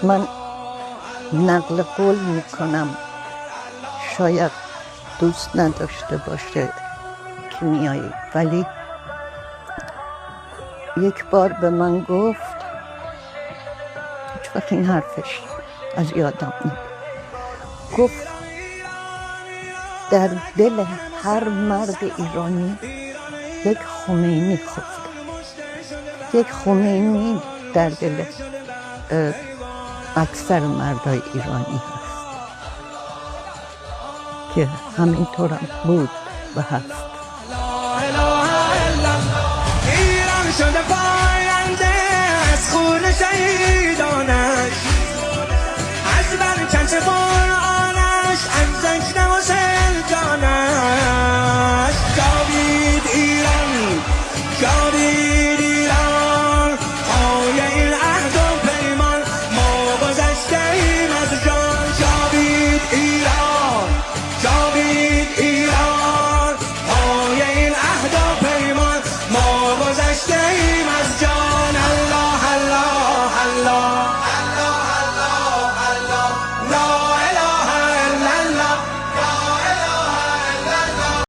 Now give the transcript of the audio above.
من نقل قول میکنم، شاید دوست نداشته باشه کیمیایی، ولی یک بار به من گفت، هیچ وقت این حرفش از یادم نمیره، گفت در دل هر مرد ایرانی یک خمینی خفته. یک خمینی در دل اکثر مردای ایرانی هست که همینطورم بود و هست. ایران شده پاینده از خون شهید